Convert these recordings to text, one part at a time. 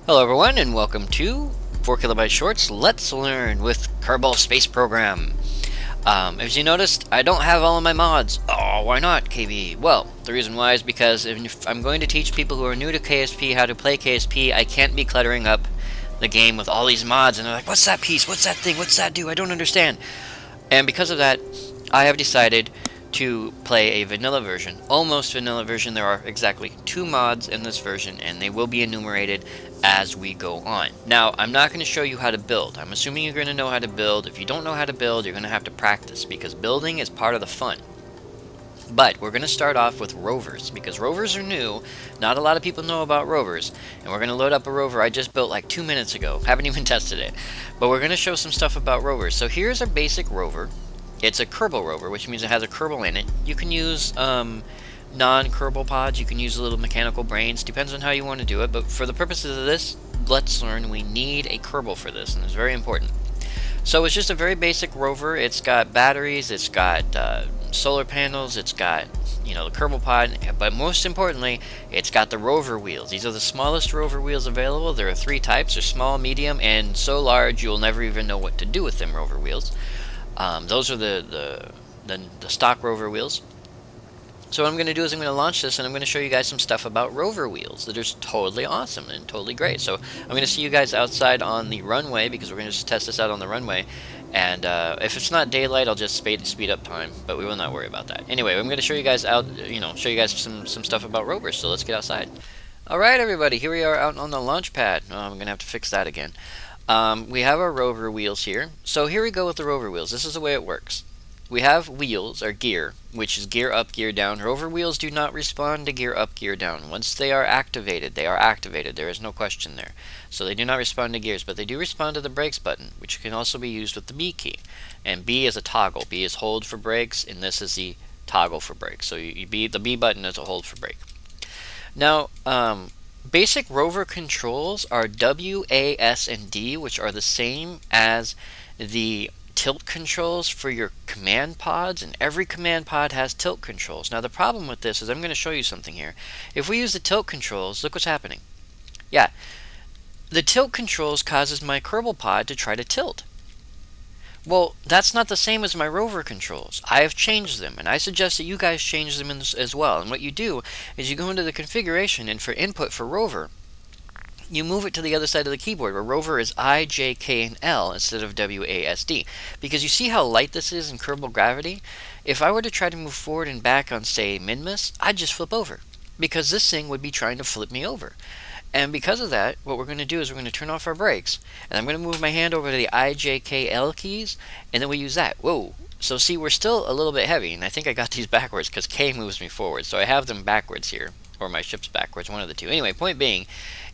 Hello everyone and welcome to 4KB Shorts Let's Learn with Kerbal Space Program. As you noticed, I don't have all of my mods. Oh, why not, KB? Well, the reason why is because if I'm going to teach people who are new to KSP how to play KSP, I can't be cluttering up the game with all these mods and they're like, what's that piece? What's that thing? What's that do? I don't understand. And because of that, I have decided to play a vanilla version, almost vanilla version. There are exactly 2 mods in this version and they will be enumerated as we go on. Now, I'm not going to show you how to build. I'm assuming you're going to know how to build. If you don't know how to build, you're going to have to practice because building is part of the fun. But we're going to start off with rovers because rovers are new. Not a lot of people know about rovers, and we're going to load up a rover I just built like 2 minutes ago. Haven't even tested it, but we're going to show some stuff about rovers. So here's a basic rover. It's a Kerbal Rover, which means it has a Kerbal in it. You can use non-Kerbal pods, you can use little mechanical brains, depends on how you want to do it, but for the purposes of this, let's learn, we need a Kerbal for this, and it's very important. So it's just a very basic rover. It's got batteries, it's got solar panels, it's got, you know, the Kerbal pod, but most importantly, it's got the Rover Wheels. These are the smallest Rover Wheels available. There are 3 types. They're small, medium, and so large you'll never even know what to do with them Rover Wheels. Those are the stock Rover Wheels. So what I'm going to do is I'm going to launch this and I'm going to show you guys some stuff about Rover Wheels that is totally awesome and totally great. So I'm going to see you guys outside on the runway because we're going to just test this out on the runway. And if it's not daylight, I'll just speed up time, but we will not worry about that. Anyway, I'm going to show you guys out, show you guys some stuff about rovers. So let's get outside. All right, everybody, here we are out on the launch pad. Oh, I'm going to have to fix that again. We have our Rover Wheels here. So here we go with the Rover Wheels. This is the way it works. We have wheels, or gear, which is gear up, gear down. Rover Wheels do not respond to gear up, gear down. Once they are activated, they are activated. There is no question there. So they do not respond to gears, but they do respond to the brakes button, which can also be used with the B key. And B is a toggle. B is hold for brakes, and this is the toggle for brakes. So the B button is a hold for brake. Now, basic rover controls are W, A, S, and D, which are the same as the tilt controls for your command pods, and every command pod has tilt controls. Now the problem with this is I'm going to show you something here. If we use the tilt controls, look what's happening. Yeah, the tilt controls causes my Kerbal pod to try to tilt. Well, that's not the same as my rover controls. I have changed them, and I suggest that you guys change them as well. And what you do is you go into the configuration, and for input for rover, you move it to the other side of the keyboard, where rover is I, J, K, and L instead of W, A, S, D. Because you see how light this is in Kerbal gravity? If I were to try to move forward and back on, say, Minmus, I'd just flip over. Because this thing would be trying to flip me over. And because of that, what we're going to do is we're going to turn off our brakes. And I'm going to move my hand over to the I, J, K, L keys, and then we use that. Whoa! So see, we're still a little bit heavy, and I think I got these backwards because K moves me forward. So I have them backwards here, or my ship's backwards, one of the two. Anyway, point being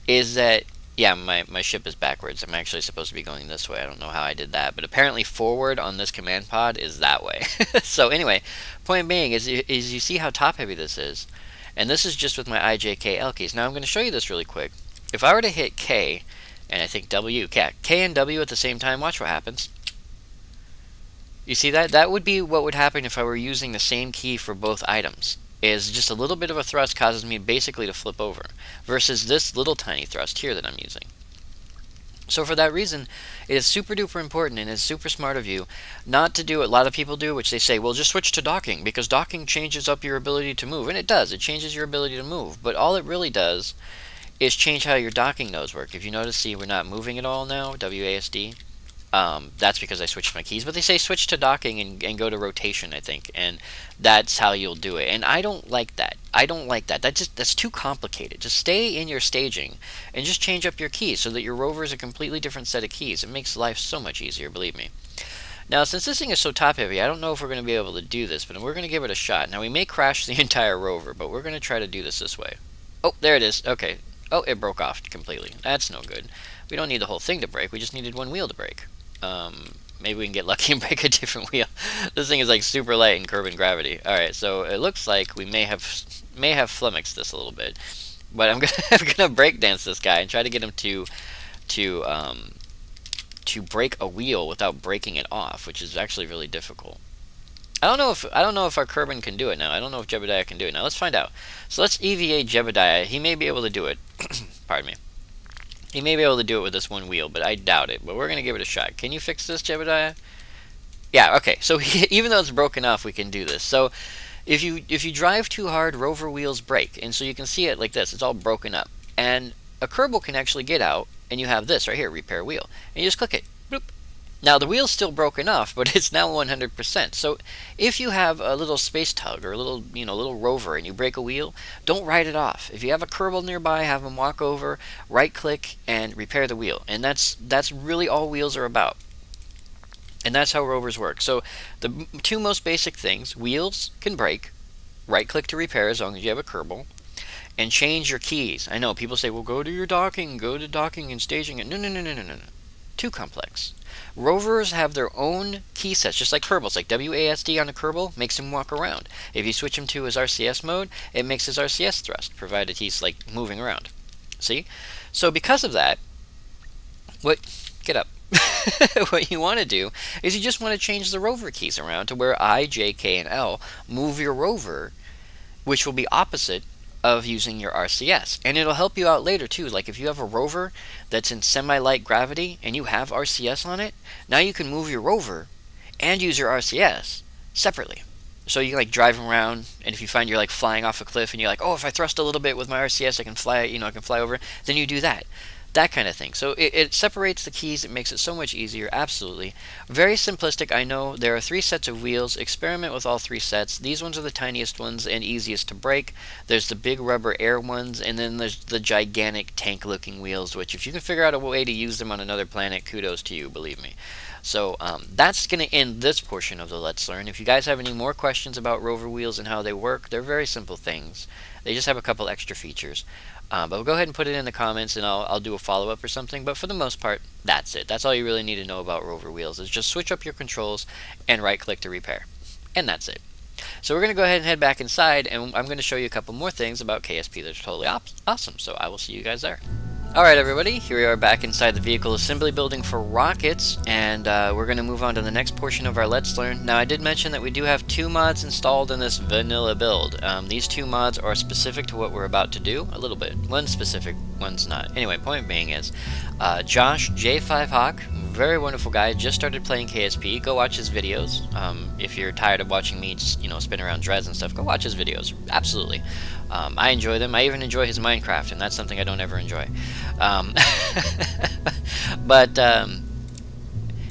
is that, yeah, my ship is backwards. I'm actually supposed to be going this way. I don't know how I did that, but apparently forward on this command pod is that way. So anyway, point being is you see how top heavy this is, and this is just with my I, J, K, L keys. Now I'm going to show you this really quick. If I were to hit K, and I think W, K and W at the same time, watch what happens. You see that? That would be what would happen if I were using the same key for both items. Is just a little bit of a thrust causes me basically to flip over, versus this little tiny thrust here that I'm using. So for that reason, it is super duper important and it's super smart of you not to do what a lot of people do, which they say, well, just switch to docking, because docking changes up your ability to move. And it does. It changes your ability to move. But all it really does is change how your docking nodes work. If you notice, see, we're not moving at all now, WASD. That's because I switched my keys, but they say switch to docking and go to rotation, I think, and that's how you'll do it. And I don't like that. I don't like that. That's too complicated. Just stay in your staging and just change up your keys so that your rover is a completely different set of keys. It makes life so much easier, believe me. Now, since this thing is so top heavy, I don't know if we're going to be able to do this, but we're going to give it a shot. Now, we may crash the entire rover, but we're going to try to do this way. Oh, there it is. Okay. Oh, it broke off completely. That's no good. We don't need the whole thing to break. We just needed one wheel to break. Maybe we can get lucky and break a different wheel. This thing is like super light in curb and gravity. Alright, so it looks like we may have flummoxed this a little bit. But I'm gonna breakdance this guy and try to get him to break a wheel without breaking it off, which is actually really difficult. I don't know if our Kerbin can do it now. I don't know if Jebediah can do it now. Let's find out. So let's EVA Jebediah. He may be able to do it. Pardon me. He may be able to do it with this one wheel, but I doubt it. But we're going to give it a shot. Can you fix this, Jebediah? Yeah, okay. So even though it's broken off, we can do this. So if you drive too hard, Rover Wheels break. And so you can see it like this. It's all broken up. And a Kerbal can actually get out, and you have this right here, repair wheel. And you just click it. Bloop. Now the wheel's still broken off, but it's now 100%. So if you have a little space tug or a little, little rover and you break a wheel, don't write it off. If you have a Kerbal nearby, have them walk over, right click, and repair the wheel. And that's really all wheels are about. And that's how rovers work. So the two most basic things, wheels can break, right click to repair as long as you have a Kerbal, and change your keys. I know people say, well, go to docking and staging it. No. Too complex. Rovers have their own key sets, just like Kerbals. Like WASD on a Kerbal makes him walk around. If you switch him to his RCS mode, it makes his RCS thrust, provided he's like moving around. See? So because of that, get up. What you want to do is you just want to change the rover keys around to where I, J, K, and L move your rover, which will be opposite of using your RCS. And it'll help you out later too. Like if you have a rover that's in semi-light gravity and you have RCS on it, now you can move your rover and use your RCS separately. So you can like drive around, and if you find you're like flying off a cliff and you're like, oh, if I thrust a little bit with my RCS I can fly, I can fly over, then you do that. That kind of thing. So it separates the keys. It makes it so much easier. Absolutely. Very simplistic, I know. There are 3 sets of wheels. Experiment with all 3 sets. These ones are the tiniest ones and easiest to break. There's the big rubber air ones, and then there's the gigantic tank-looking wheels, which if you can figure out a way to use them on another planet, kudos to you, believe me. So that's going to end this portion of the Let's Learn. If you guys have any more questions about rover wheels and how they work, they're very simple things. They just have a couple extra features. But we'll go ahead and put it in the comments, and I'll do a follow-up or something. But for the most part, that's it. That's all you really need to know about rover wheels, is just switch up your controls and right-click to repair. And that's it. So we're going to go ahead and head back inside, and I'm going to show you a couple more things about KSP that are totally awesome. So I will see you guys there. Alright everybody, here we are back inside the vehicle assembly building for rockets, and we're going to move on to the next portion of our Let's Learn. Now I did mention that we do have 2 mods installed in this vanilla build. These 2 mods are specific to what we're about to do, a little bit. One's specific, one's not. Anyway, point being is, Josh J5 Hawk, very wonderful guy, just started playing KSP. Go watch his videos. If you're tired of watching me just, spin around dreads and stuff, go watch his videos. Absolutely. I enjoy them. I even enjoy his Minecraft, and that's something I don't ever enjoy. But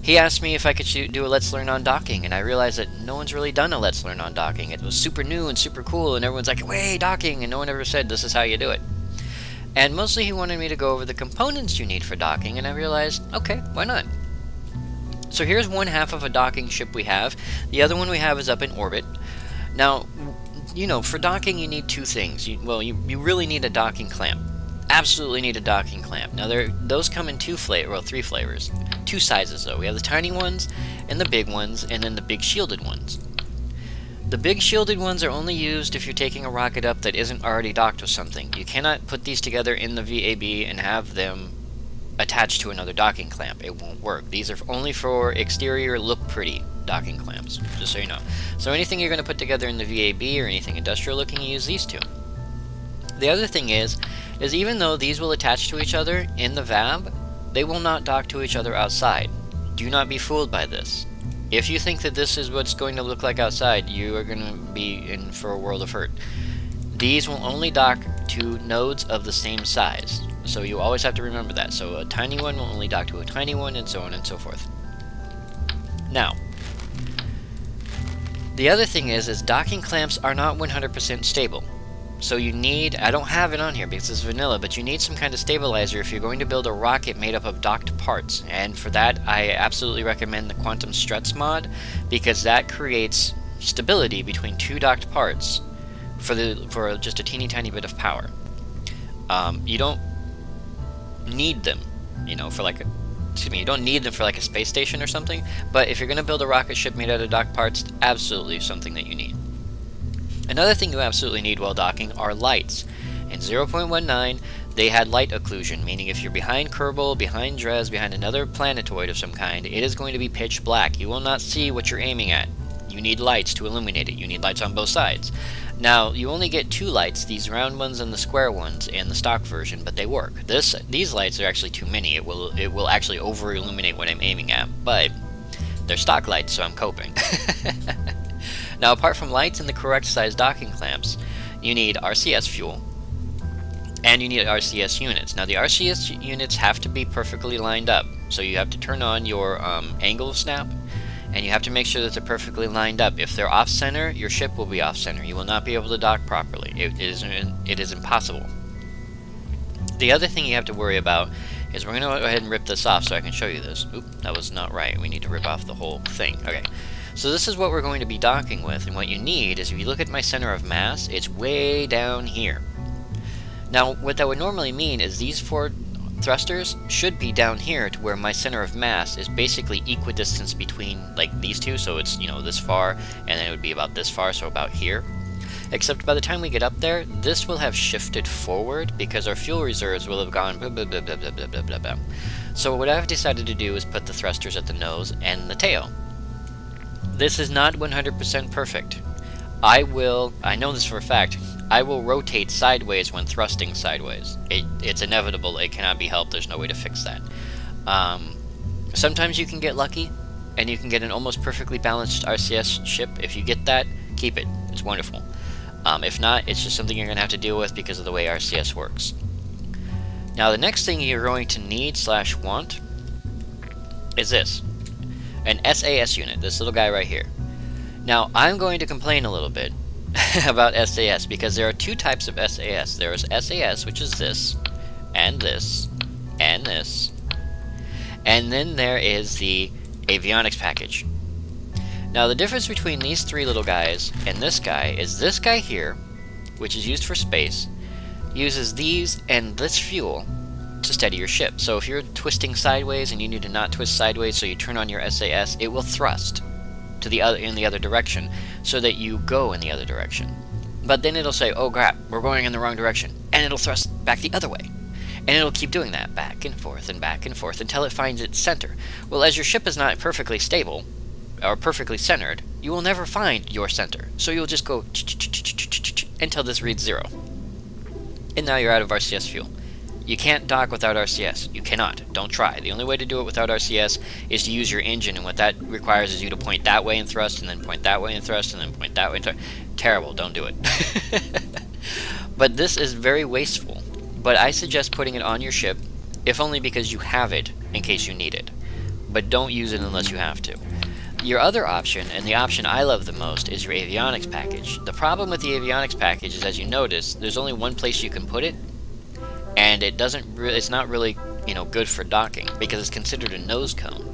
he asked me if I could do a Let's Learn on docking, and I realized that no one's really done a Let's Learn on docking. It was super new and super cool, and everyone's like, "Way docking," and no one ever said this is how you do it. And mostly he wanted me to go over the components you need for docking, and I realized, okay, why not? So here's one half of a docking ship we have. The other one we have is up in orbit. Now, for docking you need 2 things. You really need a docking clamp. Absolutely need a docking clamp. Now those come in 3 flavors. 2 sizes though. We have the tiny ones and the big ones, and then the big shielded ones. The big shielded ones are only used if you're taking a rocket up that isn't already docked with something. You cannot put these together in the VAB and have them attached to another docking clamp. It won't work. These are only for exterior look pretty docking clamps, just so you know. So anything you're going to put together in the VAB or anything industrial looking, you use these 2. The other thing is even though these will attach to each other in the VAB, they will not dock to each other outside. Do not be fooled by this. If you think that this is what's going to look like outside, you are going to be in for a world of hurt. These will only dock to nodes of the same size, so you always have to remember that. So a tiny one will only dock to a tiny one, and so on and so forth. Now, the other thing is docking clamps are not 100% stable. So you need, I don't have it on here because it's vanilla, but you need some kind of stabilizer if you're going to build a rocket made up of docked parts. And for that, I absolutely recommend the Quantum Struts mod, because that creates stability between 2 docked parts for just a teeny tiny bit of power. You don't need them, for like you don't need them for like a space station or something, but if you're going to build a rocket ship made out of docked parts, it's absolutely something that you need. Another thing you absolutely need while docking are lights. In 0.19, they had light occlusion, meaning if you're behind Kerbal, behind Dres, behind another planetoid of some kind, it is going to be pitch black. You will not see what you're aiming at. You need lights to illuminate it. You need lights on both sides. Now, you only get 2 lights, these round ones and the square ones, in the stock version, but they work. These lights are actually too many. It will actually over-illuminate what I'm aiming at, but they're stock lights, so I'm coping. Now, apart from lights and the correct size docking clamps, you need RCS fuel, and you need RCS units. Now, the RCS units have to be perfectly lined up, so you have to turn on your angle of snap, and you have to make sure that they're perfectly lined up. If they're off-center, your ship will be off-center. You will not be able to dock properly. It is impossible. The other thing you have to worry about is we're going to go ahead and rip this off so I can show you this. Oop, that was not right. We need to rip off the whole thing. Okay. So this is what we're going to be docking with, and what you need is, if you look at my center of mass, it's way down here. Now, what that would normally mean is these 4 thrusters should be down here to where my center of mass is basically equidistant between, like, these two, so it's, you know, this far, and then it would be about this far, so about here. Except by the time we get up there, this will have shifted forward because our fuel reserves will have gone blah blah blah blah blah blah blah blah. So what I've decided to do is put the thrusters at the nose and the tail. This is not 100% perfect. I know this for a fact, I will rotate sideways when thrusting sideways. It's inevitable, it cannot be helped, there's no way to fix that. Sometimes you can get lucky, and you can get an almost perfectly balanced RCS ship. If you get that, keep it, it's wonderful. If not, it's just something you're going to have to deal with because of the way RCS works. Now, the next thing you're going to need / want is this. An SAS unit, this little guy right here. Now, I'm going to complain a little bit about SAS because there are 2 types of SAS. There is SAS, which is this, and this, and this. And then there is the Avionics Package. Now, the difference between these 3 little guys and this guy is this guy here, which is used for space, uses these and this fuel to steady your ship. So if you're twisting sideways and you need to not twist sideways, so you turn on your SAS, it will thrust to in the other direction so that you go in the other direction. But then it'll say, oh crap, we're going in the wrong direction, and it'll thrust back the other way. And it'll keep doing that back and forth until it finds its center. Well, as your ship is not perfectly stable or perfectly centered, you will never find your center. So you'll just go until this reads 0. And now you're out of RCS fuel. You can't dock without RCS. You cannot. Don't try. The only way to do it without RCS is to use your engine, and what that requires is you to point that way and thrust, and then point that way and thrust, and then point that way and thrust. Terrible. Don't do it. But this is very wasteful. But I suggest putting it on your ship, if only because you have it in case you need it. But don't use it unless you have to. Your other option, and the option I love the most, is your Avionics Package. The problem with the Avionics Package is, as you notice, there's only one place you can put it, and it's not really, you know, good for docking because it's considered a nose cone.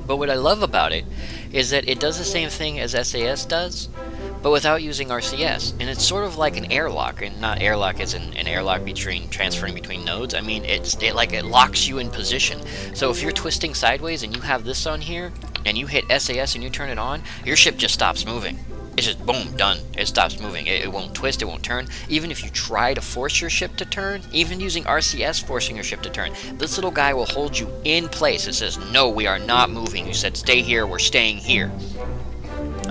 But what I love about it is that it does the same thing as SAS does, but without using RCS, and it's sort of like an airlock, and not airlock as in an airlock transferring between nodes. I mean, it locks you in position. So if you're twisting sideways and you have this on here, and you hit SAS and you turn it on, your ship just stops moving. It's just boom, done. It stops moving. It won't twist, it won't turn. Even if you try to force your ship to turn, even using RCS forcing your ship to turn, this little guy will hold you in place. It says, no, we are not moving. You said stay here, we're staying here.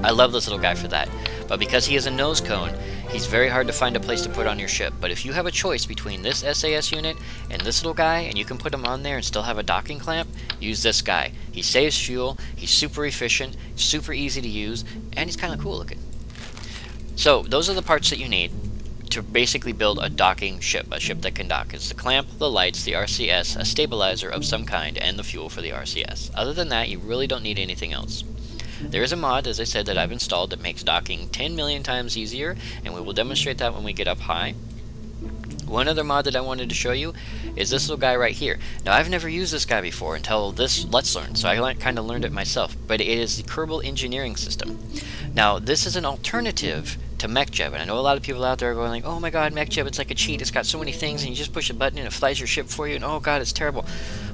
I love this little guy for that. But because he is a nose cone, he's very hard to find a place to put on your ship. But if you have a choice between this SAS unit and this little guy, and you can put him on there and still have a docking clamp, use this guy. He saves fuel, he's super efficient, super easy to use, and he's kind of cool looking. So, those are the parts that you need to basically build a docking ship, a ship that can dock. It's the clamp, the lights, the RCS, a stabilizer of some kind, and the fuel for the RCS. Other than that, you really don't need anything else. There is a mod, as I said, that I've installed that makes docking 10 million times easier, and we will demonstrate that when we get up high. One other mod that I wanted to show you is this little guy right here. Now, I've never used this guy before until this Let's Learn, so I kind of learned it myself, but it is the Kerbal engineering system. Now, this is an alternative to Mechjeb, and I know a lot of people out there are going like, oh my god, Mechjeb, it's like a cheat, it's got so many things, and you just push a button and it flies your ship for you, and oh god, it's terrible.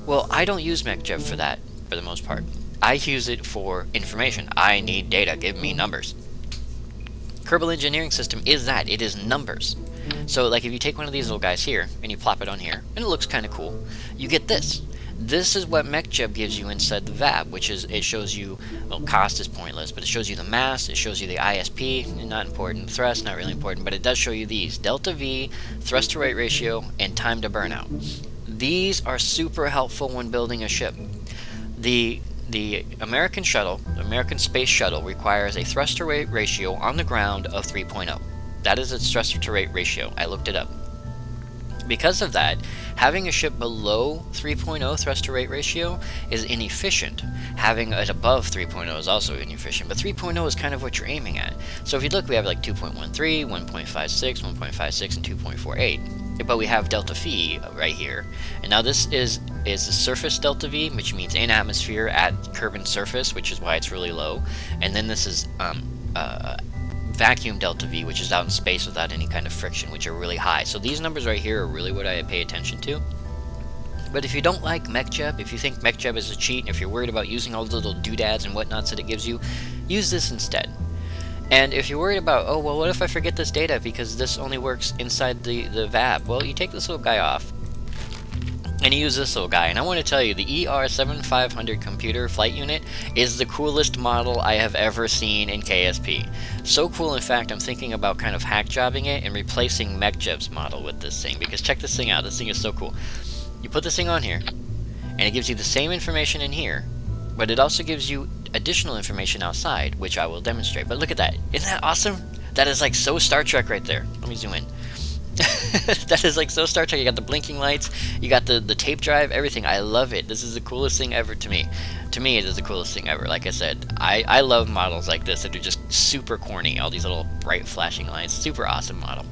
Well, I don't use Mechjeb for that, for the most part. I use it for information. I need data. Give me numbers. Kerbal engineering system is that. It is numbers. So, like, if you take one of these little guys here, and you plop it on here, and it looks kind of cool, you get this. This is what Mechjeb gives you inside the VAB, which is, it shows you, well, cost is pointless, but it shows you the mass, it shows you the ISP, not important, thrust, not really important, but it does show you these: delta V, thrust to weight ratio, and time to burnout. These are super helpful when building a ship. The American shuttle, the American Space Shuttle, requires a thrust to weight ratio on the ground of 3.0. That is its thrust to weight ratio. I looked it up. Because of that, having a ship below 3.0 thrust to weight ratio is inefficient. Having it above 3.0 is also inefficient, but 3.0 is kind of what you're aiming at. So if you look, we have like 2.13, 1.56, 1.56, and 2.48. But we have delta V right here. And now this is the surface delta V, which means in atmosphere at Kerbal surface, which is why it's really low. And then this is vacuum delta V, which is out in space without any kind of friction, which are really high. So these numbers right here are really what I pay attention to. But if you don't like Mechjeb, if you think Mechjeb is a cheat, and if you're worried about using all the little doodads and whatnots that it gives you, use this instead. And if you're worried about, oh, well, what if I forget this data because this only works inside the VAB? Well, you take this little guy off, and you use this little guy. And I want to tell you, the ER7500 computer flight unit is the coolest model I have ever seen in KSP. So cool, in fact, I'm thinking about kind of hack jobbing it and replacing Mechjeb's model with this thing, because check this thing out. This thing is so cool. You put this thing on here, and it gives you the same information in here, but it also gives you additional information outside, which I will demonstrate. But look at that. Isn't that awesome? That is like so Star Trek right there. Let me zoom in. That is like so Star Trek. You got the blinking lights, you got the tape drive, everything. I love it. This is the coolest thing ever to me. To me, it is the coolest thing ever. Like I said, I love models like this that are just super corny. All these little bright flashing lights. Super awesome model.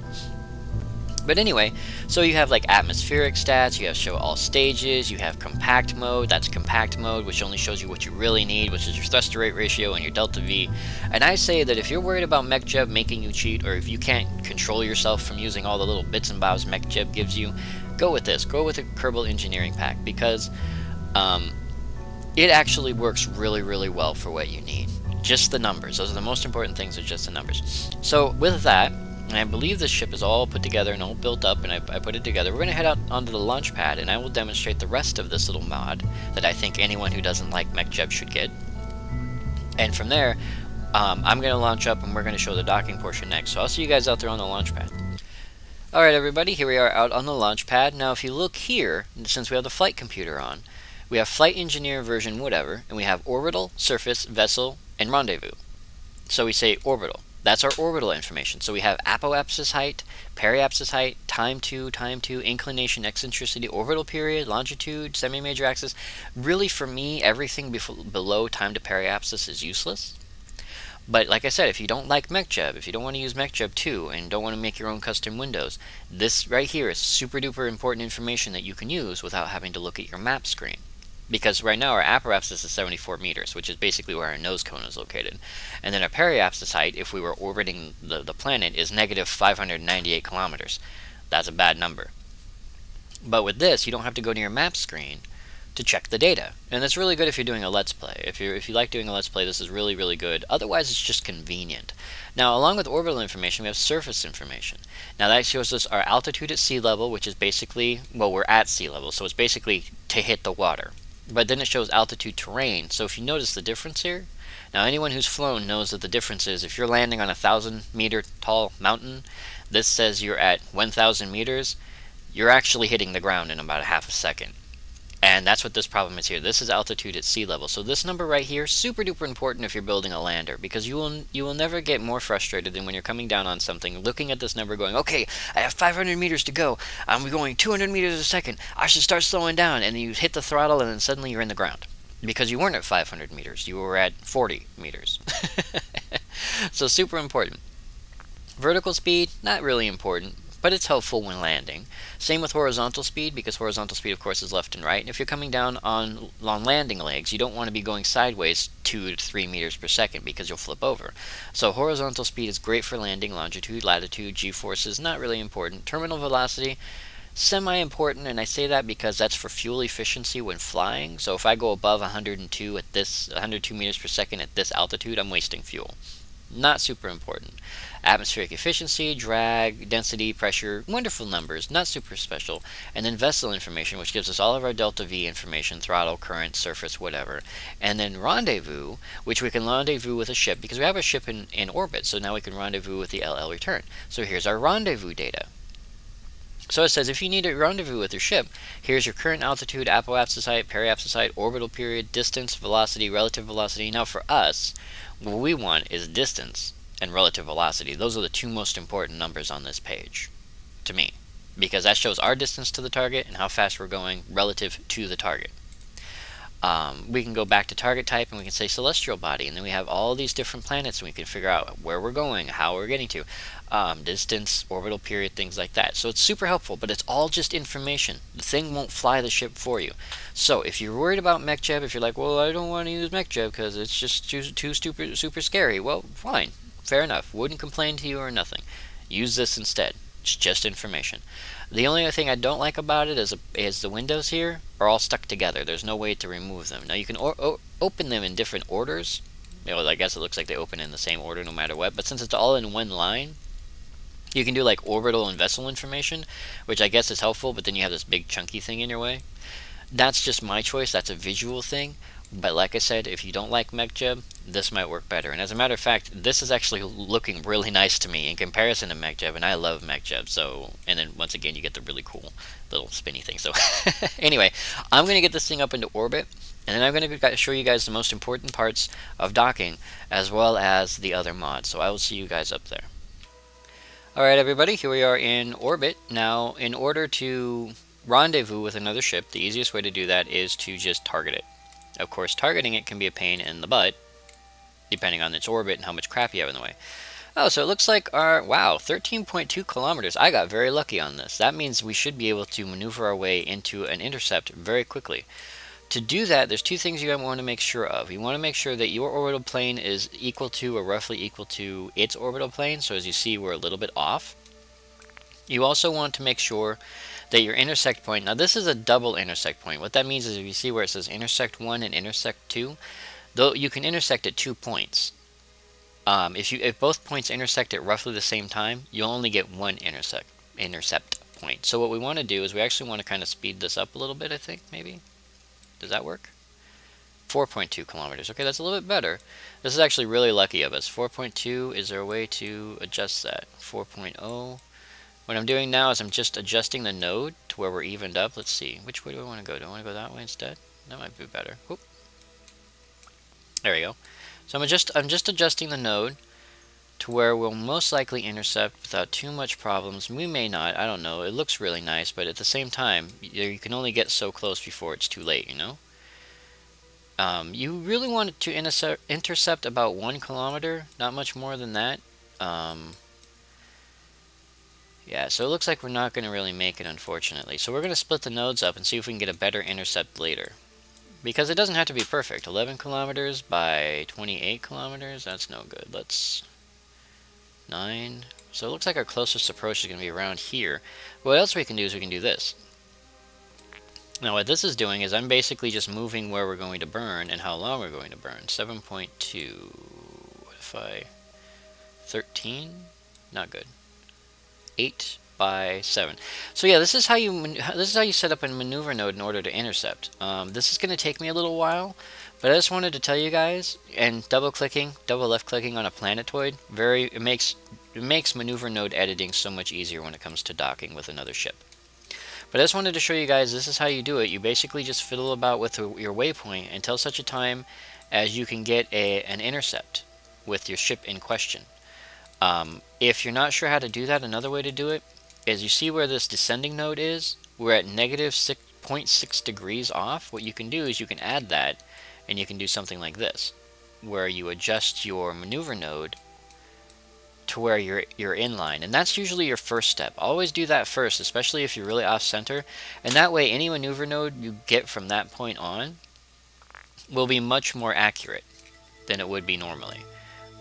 But anyway, so you have like atmospheric stats, you have show all stages, you have compact mode, that's compact mode, which only shows you what you really need, which is your thrust to weight ratio and your delta V. And I say that if you're worried about Mechjeb making you cheat, or if you can't control yourself from using all the little bits and bobs Mechjeb gives you, go with this. Go with a Kerbal Engineering Pack, because it actually works really, really well for what you need. Just the numbers. Those are the most important things, are just the numbers. So with that, and I believe this ship is all put together and all built up, and I put it together. We're going to head out onto the launch pad, and I will demonstrate the rest of this little mod that I think anyone who doesn't like Mechjeb should get. And from there, I'm going to launch up, and we're going to show the docking portion next. So I'll see you guys out there on the launch pad. Alright everybody, here we are out on the launch pad. Now if you look here, since we have the flight computer on, we have Flight Engineer version whatever, and we have Orbital, Surface, Vessel, and Rendezvous. So we say Orbital. That's our orbital information. So we have apoapsis height, periapsis height, time to, inclination, eccentricity, orbital period, longitude, semi-major axis. Really, for me, everything below time to periapsis is useless. But like I said, if you don't like Mechjeb, if you don't want to use Mechjeb 2 and don't want to make your own custom windows, this right here is super duper important information that you can use without having to look at your map screen. Because right now our apoapsis is 74 meters, which is basically where our nose cone is located. And then our periapsis height, if we were orbiting the planet, is negative 598 kilometers. That's a bad number. But with this, you don't have to go to your map screen to check the data. And that's really good if you're doing a Let's Play. If you like doing a Let's Play, this is really, really good. Otherwise, it's just convenient. Now, along with orbital information, we have surface information. Now, that shows us our altitude at sea level, which is basically, well, we're at sea level, so it's basically to hit the water. But then it shows altitude terrain. So if you notice the difference here, now anyone who's flown knows that the difference is if you're landing on a 1,000-meter tall mountain, this says you're at 1,000 meters, you're actually hitting the ground in about a half a second. And that's what this problem is here. This is altitude at sea level. So this number right here, super duper important if you're building a lander, because you will never get more frustrated than when you're coming down on something, looking at this number going, okay, I have 500 meters to go. I'm going 200 meters a second. I should start slowing down. And then you hit the throttle, and then suddenly you're in the ground. Because you weren't at 500 meters. You were at 40 meters. So super important. Vertical speed, not really important, but it's helpful when landing. Same with horizontal speed, because horizontal speed, of course, is left and right. And if you're coming down on landing legs, you don't want to be going sideways 2 to 3 meters per second, because you'll flip over. So horizontal speed is great for landing. Longitude, latitude, g-forces, not really important. Terminal velocity, semi-important, and I say that because that's for fuel efficiency when flying. So if I go above 102 meters per second at this altitude, I'm wasting fuel. not super important. Atmospheric efficiency, drag, density, pressure, wonderful numbers, not super special. And then vessel information, which gives us all of our delta V information, throttle, current, surface, whatever. And then rendezvous, which we can rendezvous with a ship, because we have a ship in orbit, so now we can rendezvous with the LL return. So here's our rendezvous data. So it says if you need a rendezvous with your ship, here's your current altitude, apoapsisite, periapsisite, orbital period, distance, velocity, relative velocity. Now for us, what we want is distance and relative velocity. Those are the two most important numbers on this page, to me, because that shows our distance to the target and how fast we're going relative to the target. We can go back to target type and we can say celestial body, and then we have all these different planets and we can figure out where we're going, how we're getting to, distance, orbital period, things like that. So it's super helpful, but it's all just information. The thing won't fly the ship for you. So if you're worried about Mechjeb, if you're like, well, I don't want to use Mechjeb because it's just too super scary, well, fine, fair enough. Wouldn't complain to you or nothing. Use this instead. It's just information. The only other thing I don't like about it is the windows here are all stuck together. There's no way to remove them. Now you can open them in different orders. You know, I guess it looks like they open in the same order no matter what. But since it's all in one line, you can do like orbital and vessel information, which I guess is helpful, but then you have this big chunky thing in your way. That's just my choice. That's a visual thing. But like I said, if you don't like Mechjeb, this might work better. And as a matter of fact, this is actually looking really nice to me in comparison to Mechjeb, and I love Mechjeb. So, and then once again, you get the really cool little spinny thing. So anyway, I'm going to get this thing up into orbit, and then I'm going to show you guys the most important parts of docking, as well as the other mods. So I will see you guys up there. Alright everybody, here we are in orbit. Now, in order to rendezvous with another ship, the easiest way to do that is to just target it. Of course, targeting it can be a pain in the butt, depending on its orbit and how much crap you have in the way. Oh, so it looks like our, wow, 13.2 kilometers. I got very lucky on this. That means we should be able to maneuver our way into an intercept very quickly. To do that, there's two things you want to make sure of. You want to make sure that your orbital plane is equal to or roughly equal to its orbital plane. So as you see, we're a little bit off. You also want to make sure that your intersect point, now this is a double intersect point. What that means is if you see where it says intersect 1 and intersect 2, though you can intersect at 2 points. If both points intersect at roughly the same time, you'll only get one intercept point. So what we want to do is we actually want to kind of speed this up a little bit, I think, maybe. Does that work? 4.2 kilometers. Okay, that's a little bit better. This is actually really lucky of us. 4.2, is there a way to adjust that? 4.0. What I'm doing now is I'm just adjusting the node to where we're evened up. Let's see. Which way do I want to go? Do I want to go that way instead? That might be better. Oop. There we go. So I'm just adjusting the node to where we'll most likely intercept without too much problems. We may not. I don't know. It looks really nice, but at the same time, you can only get so close before it's too late, you know? You really want it to intercept about 1 kilometer, not much more than that. Yeah, so it looks like we're not going to really make it, unfortunately. So we're going to split the nodes up and see if we can get a better intercept later. Because it doesn't have to be perfect. 11 kilometers by 28 kilometers, that's no good. Let's... 9. So it looks like our closest approach is going to be around here. What else we can do is we can do this. Now what this is doing is I'm basically just moving where we're going to burn and how long we're going to burn. 7.2. What if I... 13? Not good. 8 by 7. So yeah, this is how you set up a maneuver node in order to intercept. This is going to take me a little while, but I just wanted to tell you guys. And double left clicking on a planetoid, it makes maneuver node editing so much easier when it comes to docking with another ship. But I just wanted to show you guys this is how you do it. You basically just fiddle about with your waypoint until such a time as you can get an intercept with your ship in question. If you're not sure how to do that, another way to do it is you see where this descending node is. We're at negative 0.6 degrees off. What you can do is you can add that, and you can do something like this, where you adjust your maneuver node to where you're in line, and that's usually your first step. Always do that first, especially if you're really off center, and that way any maneuver node you get from that point on will be much more accurate than it would be normally.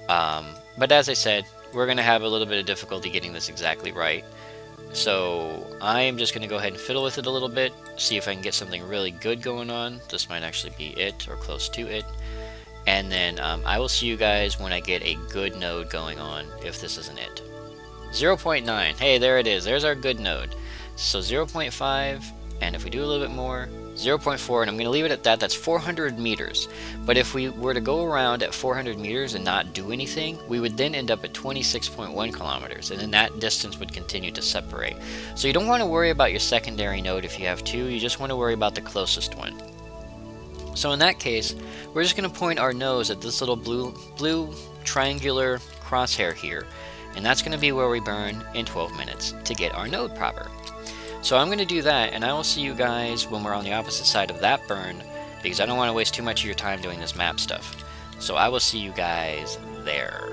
But as I said, we're going to have a little bit of difficulty getting this exactly right. So I am just going to go ahead and fiddle with it a little bit, see if I can get something really good going on. This might actually be it, or close to it. And then I will see you guys when I get a good node going on, if this isn't it. 0.9. Hey, there it is. There's our good node. So 0.5, and if we do a little bit more, 0.4, and I'm going to leave it at that. That's 400 meters. But if we were to go around at 400 meters and not do anything, we would then end up at 26.1 kilometers, and then that distance would continue to separate. So you don't want to worry about your secondary node if you have two. You just want to worry about the closest one. So in that case, we're just going to point our nose at this little blue triangular crosshair here, and that's going to be where we burn in 12 minutes to get our node proper. So I'm going to do that, and I will see you guys when we're on the opposite side of that burn, because I don't want to waste too much of your time doing this map stuff. So I will see you guys there.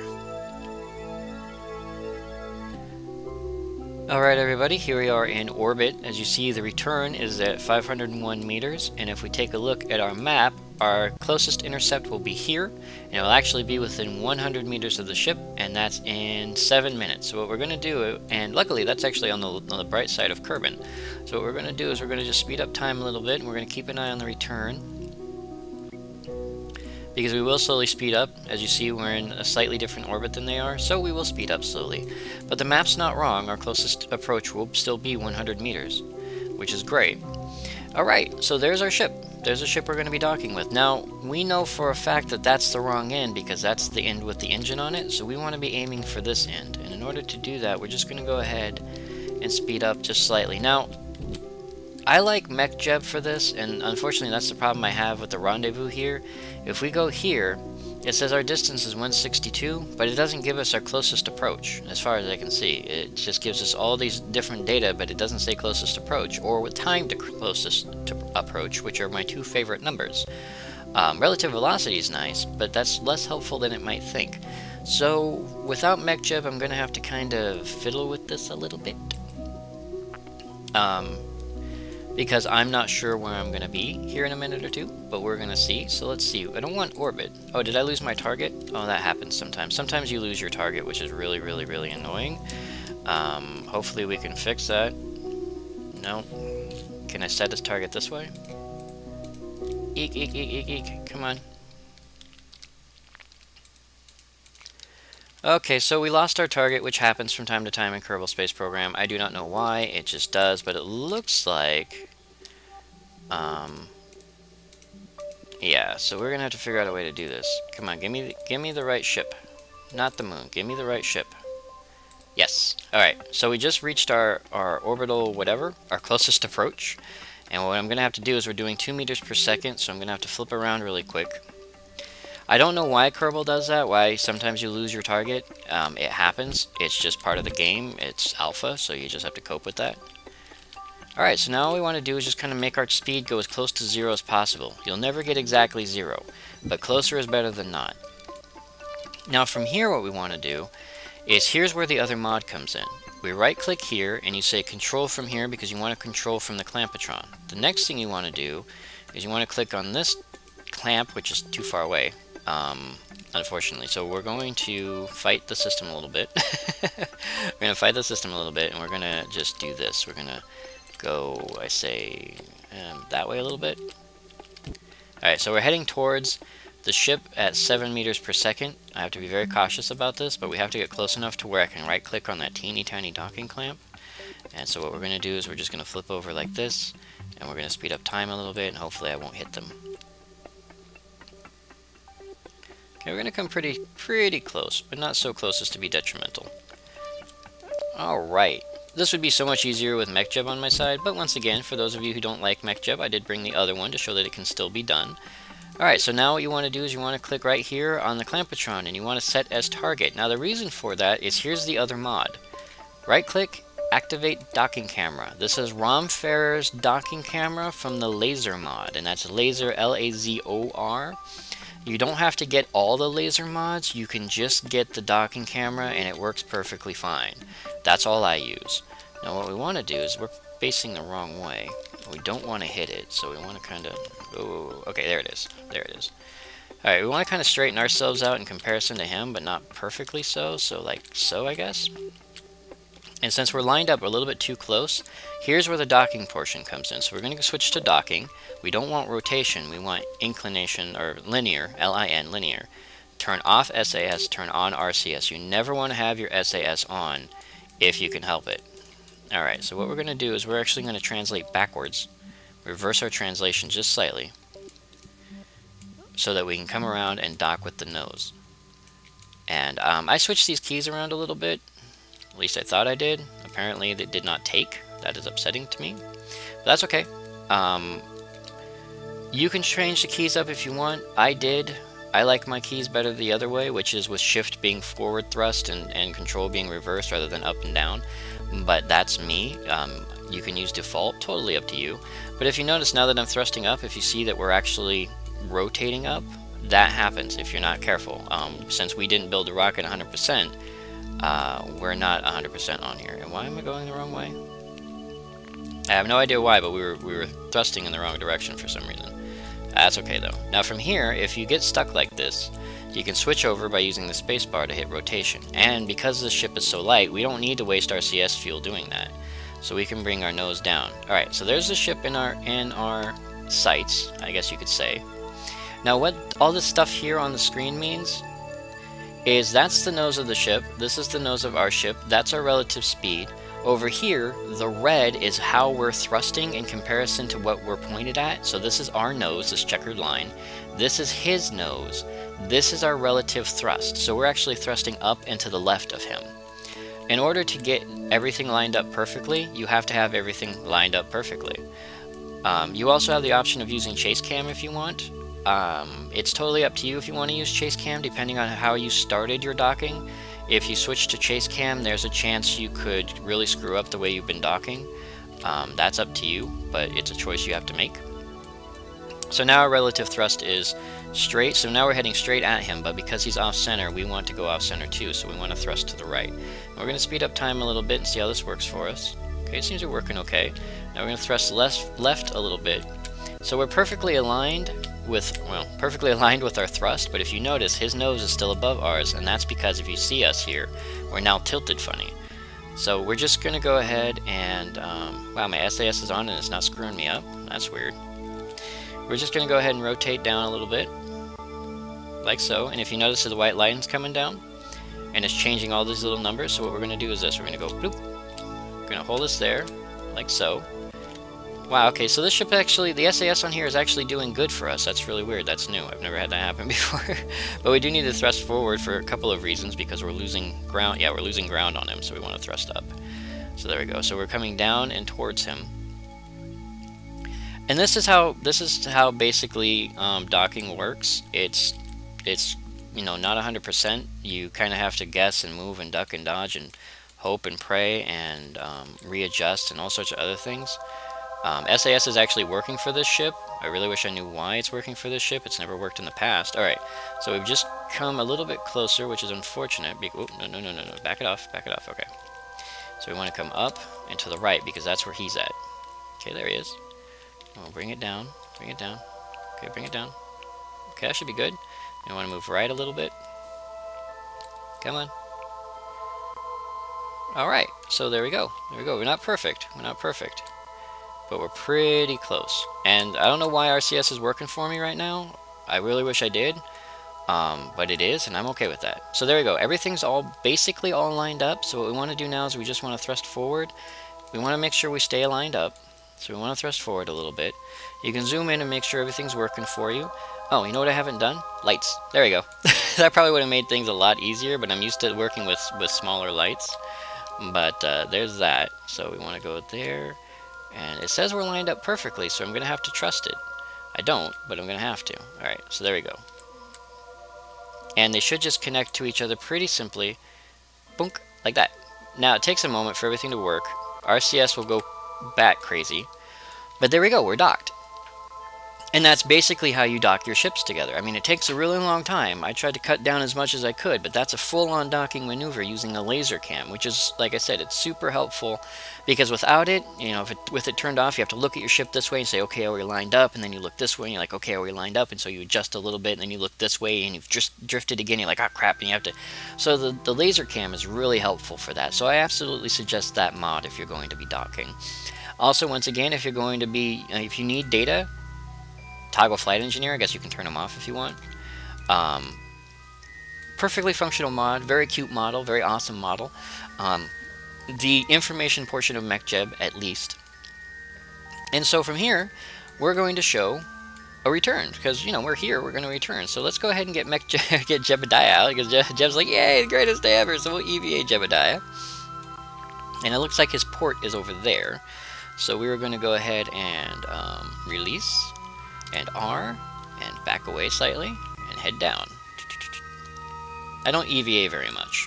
Alright everybody, here we are in orbit. As you see, the return is at 501 meters, and if we take a look at our map, our closest intercept will be here, and it will actually be within 100 meters of the ship, and that's in 7 minutes. So what we're going to do, and luckily that's actually on the bright side of Kerbin, so what we're going to do is we're going to just speed up time a little bit, and we're going to keep an eye on the return, because we will slowly speed up. As you see, we're in a slightly different orbit than they are, so we will speed up slowly. But the map's not wrong. Our closest approach will still be 100 meters, which is great. Alright, so there's our ship. There's a ship we're going to be docking with. Now, we know for a fact that that's the wrong end, because that's the end with the engine on it, so we want to be aiming for this end. And in order to do that, we're just going to go ahead and speed up just slightly. Now, I like Mechjeb for this, and unfortunately that's the problem I have with the rendezvous here. If we go here, it says our distance is 162, but it doesn't give us our closest approach, as far as I can see. It just gives us all these different data, but it doesn't say closest approach, or with time to closest to approach, which are my two favorite numbers. Relative velocity is nice, but that's less helpful than it might think. So, without Mechjeb, I'm going to have to kind of fiddle with this a little bit. Because I'm not sure where I'm going to be here in a minute or two, but we're going to see. So let's see. I don't want orbit. Oh, did I lose my target? Oh, that happens sometimes. Sometimes you lose your target, which is really, really, really annoying. Hopefully we can fix that. No. Can I set this target this way? Eek, eek, eek, eek, eek. Come on. Okay, so we lost our target, which happens from time to time in Kerbal Space Program. I do not know why, it just does, but it looks like... yeah, so we're gonna have to figure out a way to do this. Come on, give me the right ship. Not the moon, give me the right ship. Yes, alright, so we just reached our orbital whatever, our closest approach. And what I'm gonna have to do is we're doing 2 meters per second, so I'm gonna have to flip around really quick. I don't know why Kerbal does that, why sometimes you lose your target. It happens. It's just part of the game. It's alpha, so you just have to cope with that. Alright, so now all we want to do is just kind of make our speed go as close to 0 as possible. You'll never get exactly 0, but closer is better than not. Now from here what we want to do is, here's where the other mod comes in. We right click here and you say control from here because you want to control from the clampatron. The next thing you want to do is you want to click on this clamp, which is too far away. Unfortunately. So we're going to fight the system a little bit. We're going to fight the system a little bit, and we're going to just do this. We're going to go, I say, that way a little bit. Alright, so we're heading towards the ship at 7 meters per second. I have to be very cautious about this, but we have to get close enough to where I can right click on that teeny tiny docking clamp. And so what we're going to do is we're just going to flip over like this, and we're going to speed up time a little bit, and hopefully I won't hit them. Okay, we're going to come pretty close, but not so close as to be detrimental. Alright, this would be so much easier with Mechjeb on my side, but once again, for those of you who don't like Mechjeb, I did bring the other one to show that it can still be done. Alright, so now what you want to do is you want to click right here on the clampatron, and you want to set as target. Now the reason for that is, here's the other mod. Right click, activate docking camera. This is Romfarer's docking camera from the laser mod, and that's laser, L-A-Z-O-R. You don't have to get all the laser mods, you can just get the docking camera and it works perfectly fine. That's all I use. Now what we want to do is, we're facing the wrong way. We don't want to hit it, so we want to kind of... oh, okay, there it is. There it is. Alright, we want to kind of straighten ourselves out in comparison to him, but not perfectly so. So like so, I guess. And since we're lined up a little bit too close, here's where the docking portion comes in. So we're going to switch to docking. We don't want rotation, we want inclination, or linear, L-I-N, linear. Turn off SAS, turn on RCS. You never want to have your SAS on if you can help it. Alright, so what we're going to do is we're actually going to translate backwards. Reverse our translation just slightly, so that we can come around and dock with the nose. And I switched these keys around a little bit. At least I thought I did. Apparently they did not take. That is upsetting to me. But that's okay. You can change the keys up if you want. I did. I like my keys better the other way, which is with shift being forward thrust and control being reversed rather than up and down. But that's me. You can use default, totally up to you. But if you notice now that I'm thrusting up, if you see that we're actually rotating up, that happens if you're not careful. Since we didn't build the rocket 100%, we're not 100% on here. And why am I going the wrong way? I have no idea why, but we were thrusting in the wrong direction for some reason. That's okay though. Now from here, if you get stuck like this, you can switch over by using the spacebar to hit rotation. And because the ship is so light, we don't need to waste our CS fuel doing that. So we can bring our nose down. Alright, so there's the ship in our sights, I guess you could say. Now what all this stuff here on the screen means is that's the nose of the ship, this is the nose of our ship, that's our relative speed. Over here, the red is how we're thrusting in comparison to what we're pointed at. So this is our nose, this checkered line. This is his nose. This is our relative thrust. So we're actually thrusting up and to the left of him. In order to get everything lined up perfectly, you have to have everything lined up perfectly. You also have the option of using chase cam if you want. It's totally up to you if you want to use chase cam, depending on how you started your docking. If you switch to chase cam, there's a chance you could really screw up the way you've been docking. That's up to you, but it's a choice you have to make. So now our relative thrust is straight, so now we're heading straight at him, but because he's off center, we want to go off center too, so we want to thrust to the right. And we're going to speed up time a little bit and see how this works for us. Okay, it seems to be working okay. Now we're going to thrust left a little bit. So we're perfectly aligned with, well, perfectly aligned with our thrust, but if you notice, his nose is still above ours, and that's because if you see us here, we're now tilted funny. So we're just going to go ahead and, wow, my SAS is on and it's not screwing me up. That's weird. We're just going to go ahead and rotate down a little bit, like so, and if you notice the white line's coming down, and it's changing all these little numbers, so what we're going to do is this, we're going to go bloop, we're going to hold this there, like so. Wow, okay, so this ship actually, the SAS on here is actually doing good for us. That's really weird. That's new. I've never had that happen before. But we do need to thrust forward for a couple of reasons, because we're losing ground. Yeah, we're losing ground on him, so we want to thrust up. So there we go. So we're coming down and towards him. And this is how basically docking works. It's you know, not 100%. You kind of have to guess and move and duck and dodge and hope and pray and readjust and all sorts of other things. SAS is actually working for this ship. I really wish I knew why it's working for this ship. It's never worked in the past. Alright, so we've just come a little bit closer, which is unfortunate. Oh, no. Back it off. Okay. So we want to come up and to the right, because that's where he's at. Okay, there he is. We'll bring it down. Okay, bring it down. Okay, that should be good. We want to move right a little bit. Come on. Alright, so there we go. We're not perfect. But we're pretty close. And I don't know why RCS is working for me right now. I really wish I did. But it is, and I'm okay with that. So there we go. Everything's basically all lined up. So what we want to do now is we just want to thrust forward. We want to make sure we stay lined up. So we want to thrust forward a little bit. You can zoom in and make sure everything's working for you. Oh, you know what I haven't done? Lights. There we go. That probably would have made things a lot easier, but I'm used to working with smaller lights. But there's that. So we want to go there. And it says we're lined up perfectly, so I'm going to have to trust it. I don't, but I'm going to have to. Alright, so there we go. And they should just connect to each other pretty simply. Boonk, like that. Now, it takes a moment for everything to work. RCS will go bat crazy. But there we go, we're docked. And that's basically how you dock your ships together. I mean, it takes a really long time. I tried to cut down as much as I could, but that's a full-on docking maneuver using a laser cam, which is, like I said, it's super helpful because without it, you know, with it turned off, you have to look at your ship this way and say, okay, are we lined up? And then you look this way and you're like, okay, are we lined up? And so you adjust a little bit, and then you look this way and you've just drifted again. You're like, oh crap, and you have to. So the laser cam is really helpful for that. So I absolutely suggest that mod if you're going to be docking. Also, once again, if you're going to be, if you need data. Toggle Flight Engineer, I guess you can turn them off if you want. Perfectly functional mod, very cute model, very awesome model. The information portion of Mechjeb, at least. And so from here, we're going to show a return, because, you know, we're here, we're going to return. So let's go ahead and get get Jebediah out, because Jeb's like, yay, the greatest day ever, so we'll EVA Jebediah. And it looks like his port is over there. So we were going to go ahead and release. And R, and back away slightly, and head down. I don't EVA very much.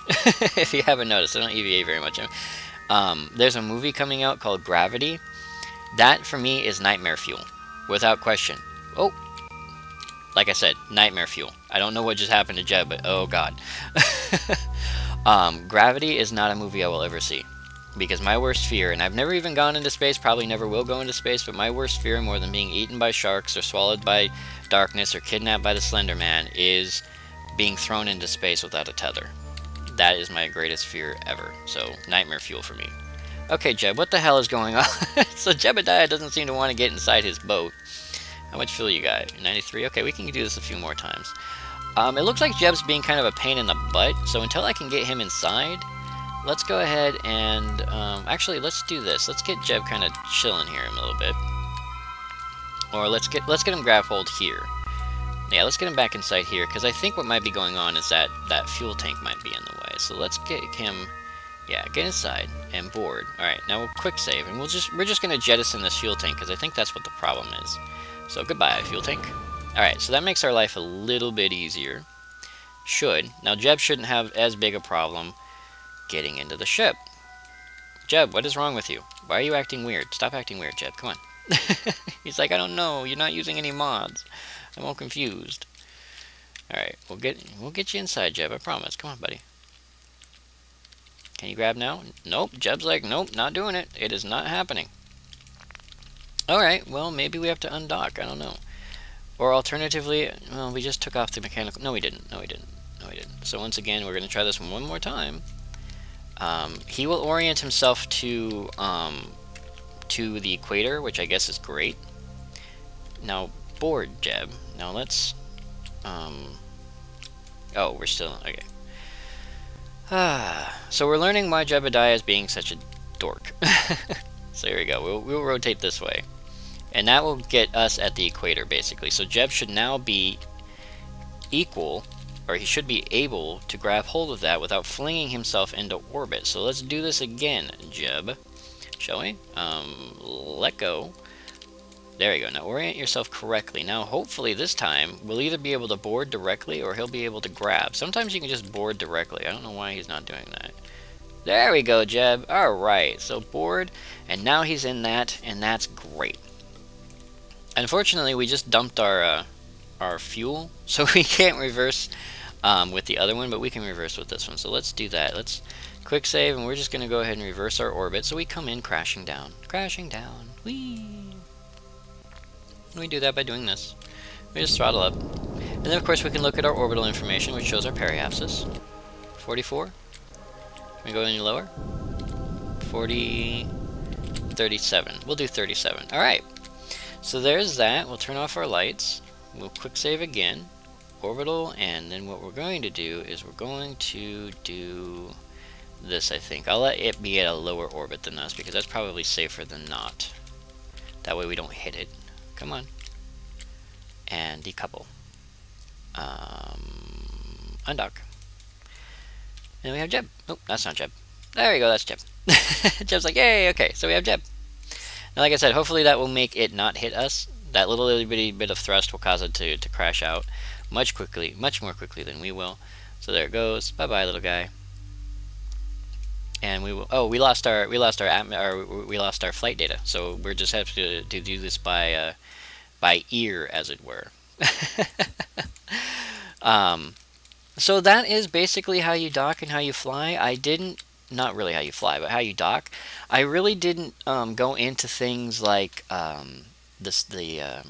If you haven't noticed, I don't EVA very much. There's a movie coming out called Gravity. That, for me, is nightmare fuel. Without question. Oh! Like I said, nightmare fuel. I don't know what just happened to Jeb, but oh god. Gravity is not a movie I will ever see. Because my worst fear, and I've never even gone into space, probably never will go into space, but my worst fear, more than being eaten by sharks or swallowed by darkness or kidnapped by the Slender Man, is being thrown into space without a tether. That is my greatest fear ever. So, nightmare fuel for me. Okay, Jeb, what the hell is going on? So Jebediah doesn't seem to want to get inside his boat. How much fuel you got? 93? Okay, we can do this a few more times. It looks like Jeb's being kind of a pain in the butt, so until I can get him inside... Let's go ahead and, actually, let's do this. Let's get Jeb kind of chilling here a little bit. Or let's get him grab hold here. Yeah, let's get him back inside here, because I think what might be going on is that fuel tank might be in the way. So let's get him, yeah, get inside and board. Alright, now we'll quick save, and we're just going to jettison this fuel tank, because I think that's what the problem is. So goodbye, fuel tank. Alright, so that makes our life a little bit easier. Should. Now, Jeb shouldn't have as big a problem getting into the ship. Jeb, what is wrong with you? Why are you acting weird? Stop acting weird, Jeb. Come on. He's like, I don't know. You're not using any mods. I'm all confused. Alright, we'll get you inside, Jeb. I promise. Come on, buddy. Can you grab now? Nope. Jeb's like, nope, not doing it. It is not happening. Alright, well, maybe we have to undock. I don't know. Or alternatively, well, we just took off the mechanical... No, we didn't. No, we didn't. No, we didn't. So once again, we're going to try this one more time. He will orient himself to the equator, which I guess is great. Now, board, Jeb. Now let's, oh, we're still, okay. So we're learning why Jebediah is being such a dork. So here we go, we'll rotate this way. And that will get us at the equator, basically. So Jeb should now be equal, or he should be able to grab hold of that without flinging himself into orbit. So let's do this again, Jeb. Shall we? Let go. There you go. Now orient yourself correctly. Now hopefully this time we'll either be able to board directly or he'll be able to grab. Sometimes you can just board directly. I don't know why he's not doing that. There we go, Jeb. Alright, so board, and now he's in that, and that's great. Unfortunately, we just dumped our fuel, so we can't reverse with the other one, but we can reverse with this one. So let's do that. Let's quick save, and we're just going to go ahead and reverse our orbit, so we come in crashing down. Crashing down. Whee! We do that by doing this. We just throttle up. And then, of course, we can look at our orbital information, which shows our periapsis. 44. Can we go any lower? 40... 37. We'll do 37. Alright. So there's that. We'll turn off our lights. We'll quick save again. Orbital, and then what we're going to do is we're going to do this, I think. I'll let it be at a lower orbit than us, because that's probably safer than not. That way we don't hit it. Come on. And decouple. Undock. And we have Jeb. Oh, that's not Jeb. There we go, that's Jeb. Jeb's like, yay, okay, so we have Jeb. Now, like I said, hopefully that will make it not hit us. That little bitty bit of thrust will cause it to crash out much more quickly than we will. So there it goes. Bye-bye, little guy. And we will. Oh, we lost our flight data. So we're just have to do this by by ear, as it were. So that is basically how you dock and how you fly. I didn't, not really how you fly, but how you dock. I really didn't go into things like the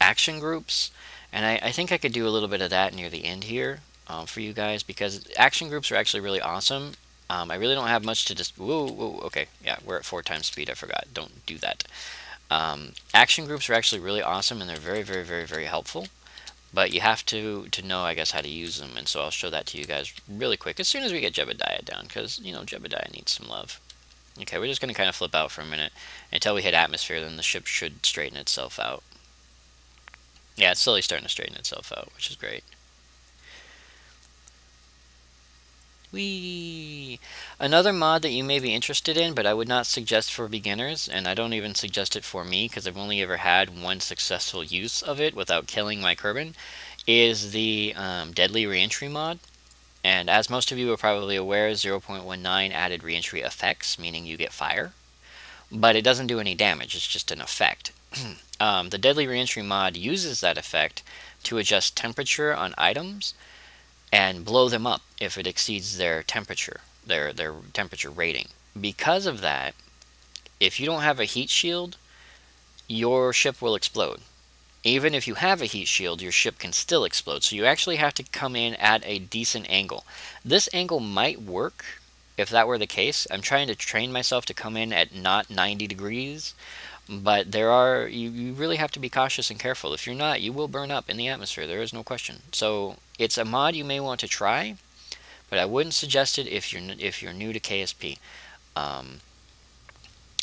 action groups, and I think I could do a little bit of that near the end here for you guys, because action groups are actually really awesome. I really don't have much to just, whoa, okay, yeah, we're at 4 times speed, I forgot, don't do that. Action groups are actually really awesome, and they're very, very, very, very helpful. But you have to know, I guess, how to use them, and so I'll show that to you guys really quick as soon as we get Jebediah down, because, you know, Jebediah needs some love. Okay, we're just going to kind of flip out for a minute until we hit atmosphere, then the ship should straighten itself out. Yeah, it's slowly starting to straighten itself out, which is great. Whee! Another mod that you may be interested in, but I would not suggest for beginners, and I don't even suggest it for me because I've only ever had one successful use of it without killing my Kerbin, is the Deadly Reentry Mod. And as most of you are probably aware, 0.19 added reentry effects, meaning you get fire, but it doesn't do any damage, it's just an effect. The Deadly Reentry Mod uses that effect to adjust temperature on items and blow them up if it exceeds their temperature, their temperature rating. Because of that, if you don't have a heat shield, your ship will explode. Even if you have a heat shield, your ship can still explode. So you actually have to come in at a decent angle. This angle might work if that were the case. I'm trying to train myself to come in at not 90 degrees. But you really have to be cautious and careful. If you're not, you will burn up in the atmosphere. There is no question. So it's a mod you may want to try, but I wouldn't suggest it if you're new to KSP.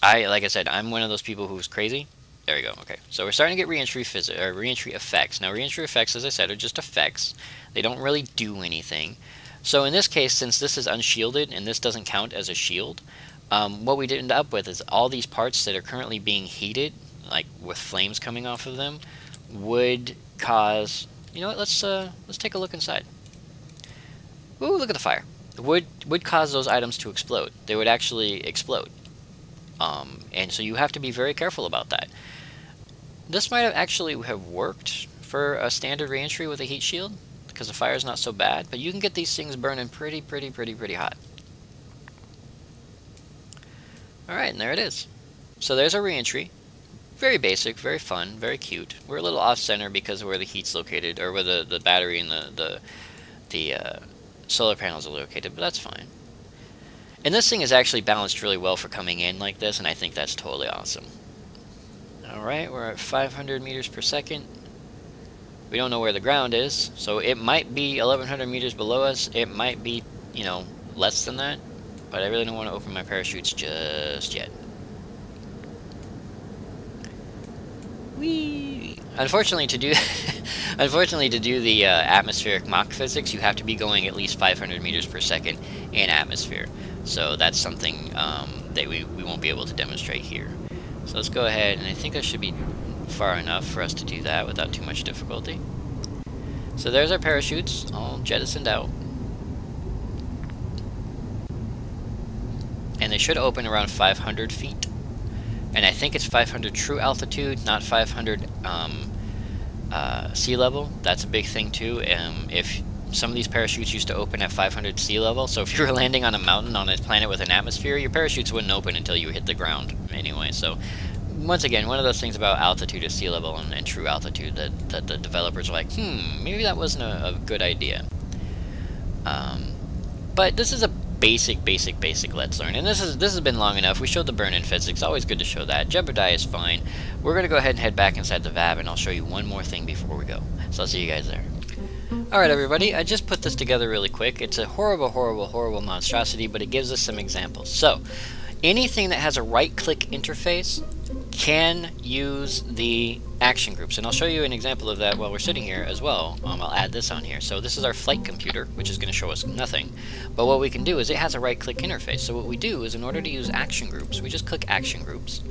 Like I said, I'm one of those people who's crazy. There we go. Okay, so we're starting to get reentry effects. Now, reentry effects, as I said, are just effects. They don't really do anything. So in this case, since this is unshielded and this doesn't count as a shield, what we end up with is all these parts that are currently being heated, like with flames coming off of them, would cause. You know what? Let's take a look inside. Ooh, look at the fire. Would cause those items to explode. They would actually explode. And so you have to be very careful about that. This might have actually have worked for a standard reentry with a heat shield, because the fire is not so bad. But you can get these things burning pretty hot. Alright, and there it is. So there's our reentry. Very basic, very fun, very cute. We're a little off-center because of where the heat's located, or where the battery and the solar panels are located, but that's fine. And this thing is actually balanced really well for coming in like this, and I think that's totally awesome. Alright, we're at 500 meters per second. We don't know where the ground is, so it might be 1,100 meters below us. It might be, you know, less than that. But I really don't want to open my parachutes just yet. Whee! Unfortunately, to do the atmospheric Mach physics, you have to be going at least 500 meters per second in atmosphere. So that's something that we won't be able to demonstrate here. So let's go ahead, and I think that should be far enough for us to do that without too much difficulty. So there's our parachutes, all jettisoned out. And they should open around 500 feet. And I think it's 500 true altitude, not 500 sea level. That's a big thing too. If some of these parachutes used to open at 500 sea level, so if you were landing on a mountain on a planet with an atmosphere, your parachutes wouldn't open until you hit the ground anyway. So once again, one of those things about altitude is sea level and true altitude that the developers are like, maybe that wasn't a good idea. But this is a basic let's learn, and this has been long enough. We showed the burn-in physics, always good to show that. Jebediah is fine. We're gonna go ahead and head back inside the VAB, and I'll show you one more thing before we go. So I'll see you guys there. Alright everybody, I just put this together really quick. It's a horrible monstrosity, but it gives us some examples. So anything that has a right-click interface can use the action groups, and I'll show you an example of that while we're sitting here as well. I'll add this on here. So this is our flight computer, which is going to show us nothing, but what we can do is it has a right-click interface. So what we do is, in order to use action groups, we just click action groups,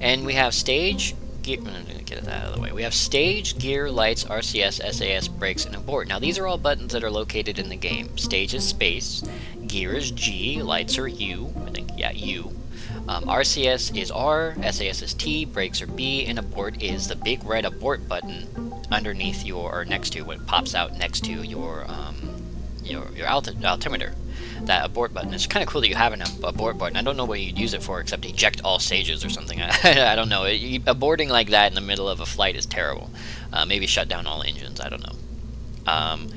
and we have stage, gear, I'm going to get that out of the way. We have stage, gear, lights, RCS, SAS, brakes, and abort. Now these are all buttons that are located in the game. Stage is space, gear is G, lights are U, I think Yeah, U. RCS is R, SAS is T, brakes are B, and abort is the big red abort button underneath your, or next to, what pops out next to your altimeter. That abort button. It's kind of cool that you have an abort button. I don't know what you'd use it for except eject all stages or something. I don't know. Aborting like that in the middle of a flight is terrible. Maybe shut down all engines. I don't know.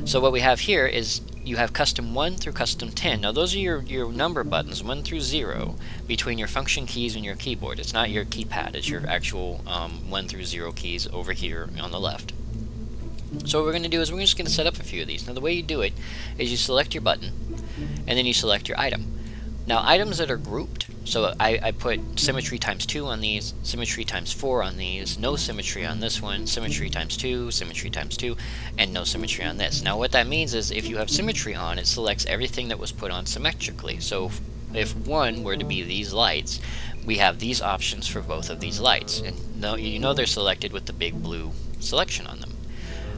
So what we have here is you have custom 1 through custom 10. Now those are your number buttons, 1 through 0, between your function keys and your keyboard. It's not your keypad, it's your actual 1 through 0 keys over here on the left. So what we're going to do is we're just going to set up a few of these. Now the way you do it is you select your button, and then you select your item. Now items that are grouped, so I put symmetry times 2 on these, symmetry times 4 on these, no symmetry on this one, symmetry times 2, symmetry times 2, and no symmetry on this. Now what that means is if you have symmetry on, it selects everything that was put on symmetrically. So if one were to be these lights, we have these options for both of these lights, and you know they're selected with the big blue selection on them.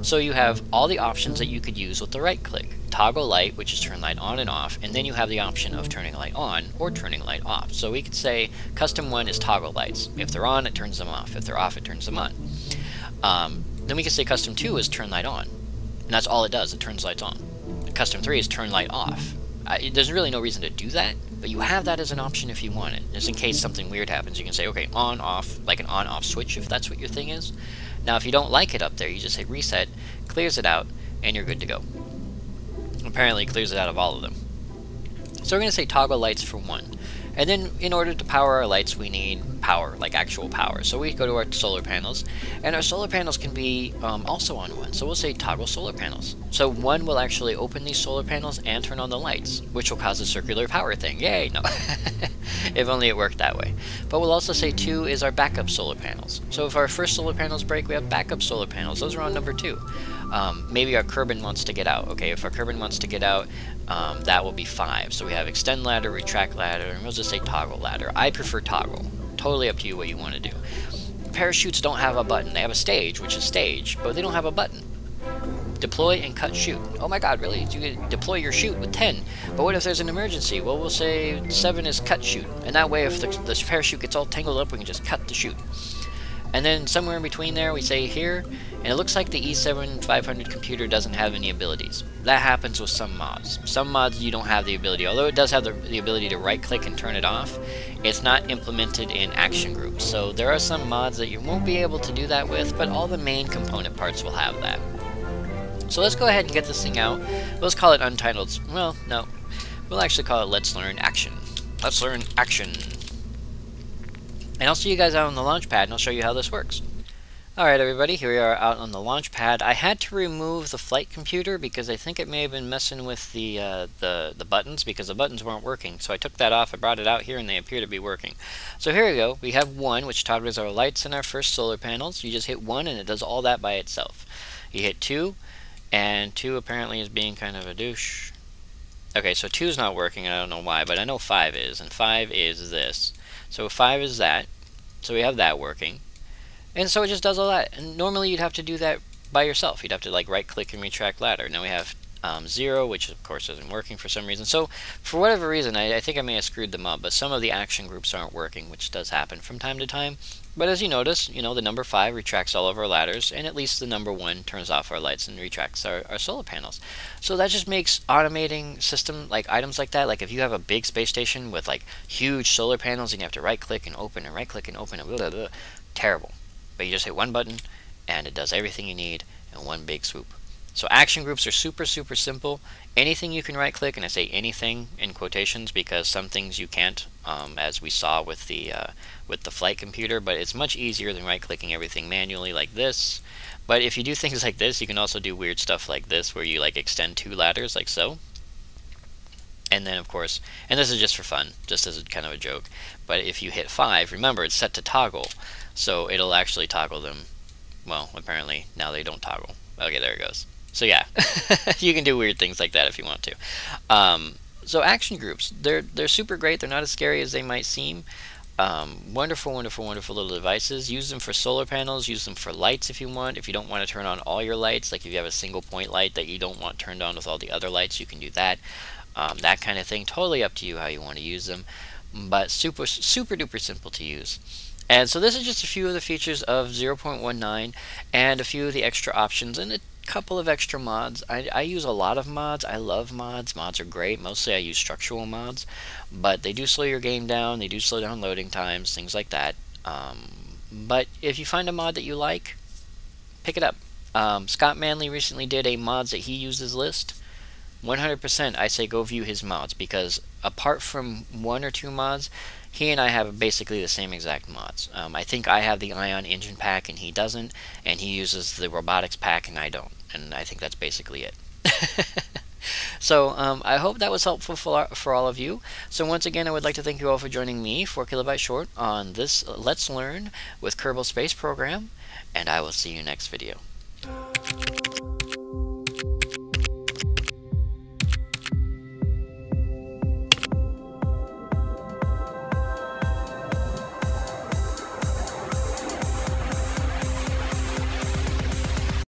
So you have all the options that you could use with the right click. Toggle light, which is turn light on and off, and then you have the option of turning light on or turning light off. So we could say custom 1 is toggle lights. If they're on, it turns them off. If they're off, it turns them on. Then we could say custom 2 is turn light on, and that's all it does, it turns lights on. Custom 3 is turn light off. There's really no reason to do that, but you have that as an option if you want it. Just in case something weird happens, you can say, okay, on, off, like an on-off switch if that's what your thing is. Now if you don't like it up there, you just hit reset, clears it out, and you're good to go. Apparently it clears it out of all of them. So we're going to say toggle lights for 1. And then in order to power our lights, we need power, like actual power. So we go to our solar panels, and our solar panels can be also on 1. So we'll say toggle solar panels. So 1 will actually open these solar panels and turn on the lights, which will cause a circular power thing. Yay! No. If only it worked that way. But we'll also say 2 is our backup solar panels. So if our first solar panels break, we have backup solar panels. Those are on number 2. Maybe our Kerbal wants to get out. Okay, if our Kerbal wants to get out, that will be 5. So we have extend ladder, retract ladder, and we'll just say toggle ladder. I prefer toggle. Totally up to you what you want to do. Parachutes don't have a button. They have a stage, which is stage, but they don't have a button. Deploy and cut chute. Oh my god, really? You can deploy your chute with 10. But what if there's an emergency? Well, we'll say 7 is cut chute. And that way, if the parachute gets all tangled up, we can just cut the chute. And then somewhere in between there, we say here, and it looks like the E7500 computer doesn't have any abilities. That happens with some mods. Some mods you don't have the ability, although it does have the ability to right click and turn it off. It's not implemented in action groups. So there are some mods that you won't be able to do that with, but all the main component parts will have that. So let's go ahead and get this thing out. Let's call it Untitled. Well, no. We'll actually call it Let's Learn Action. Let's Learn Action. And I'll see you guys out on the launch pad, and I'll show you how this works. Alright everybody, here we are out on the launch pad. I had to remove the flight computer because I think it may have been messing with the buttons, because the buttons weren't working. So I took that off, I brought it out here, and they appear to be working. So here we go. We have 1, which toggles our lights and our first solar panels. You just hit 1 and it does all that by itself. You hit 2, and 2 apparently is being kind of a douche. Okay, so 2 is not working, I don't know why, but I know 5 is, and 5 is this. So 5 is that, so we have that working. And so it just does all that. And normally you'd have to do that by yourself. You'd have to like right click and retract ladder. Now we have 0, which of course isn't working for some reason. So for whatever reason, I think I may have screwed them up, but some of the action groups aren't working, which does happen from time to time. But as you notice, you know, the number 5 retracts all of our ladders, and at least the number 1 turns off our lights and retracts our solar panels. So that just makes automating system, like items like that, like if you have a big space station with like huge solar panels and you have to right click and open and right click and open and blah, blah, blah, terrible. But you just hit 1 button and it does everything you need in one big swoop. So action groups are super simple. Anything you can right click, and I say anything in quotations because some things you can't, as we saw with the flight computer, but it's much easier than right clicking everything manually like this. But if you do things like this, you can also do weird stuff like this where you like extend 2 ladders like so. And then of course, and this is just for fun, just as a kind of a joke, but if you hit 5, remember it's set to toggle, so it'll actually toggle them. Well, apparently now they don't toggle. Okay, there it goes. So yeah, you can do weird things like that if you want to. So action groups, they're super great. They're not as scary as they might seem. Wonderful little devices. Use them for solar panels. Use them for lights if you want. If you don't want to turn on all your lights, like if you have a single point light that you don't want turned on with all the other lights, you can do that. that kind of thing. Totally up to you how you want to use them, but super duper simple to use. And so this is just a few of the features of 0.19 and a few of the extra options and a couple of extra mods. I use a lot of mods. I love mods. Mods are great. Mostly I use structural mods, but they do slow your game down. They do slow down loading times, things like that. But if you find a mod that you like, pick it up. Scott Manley recently did a mods that he uses list. 100% I say go view his mods, because apart from one or two mods, he and I have basically the same exact mods. I think I have the Ion engine pack and he doesn't, and he uses the robotics pack and I don't, and I think that's basically it. So I hope that was helpful for all of you. So once again, I would like to thank you all for joining me, 4KB Short, on this Let's Learn with Kerbal Space Program, and I will see you next video.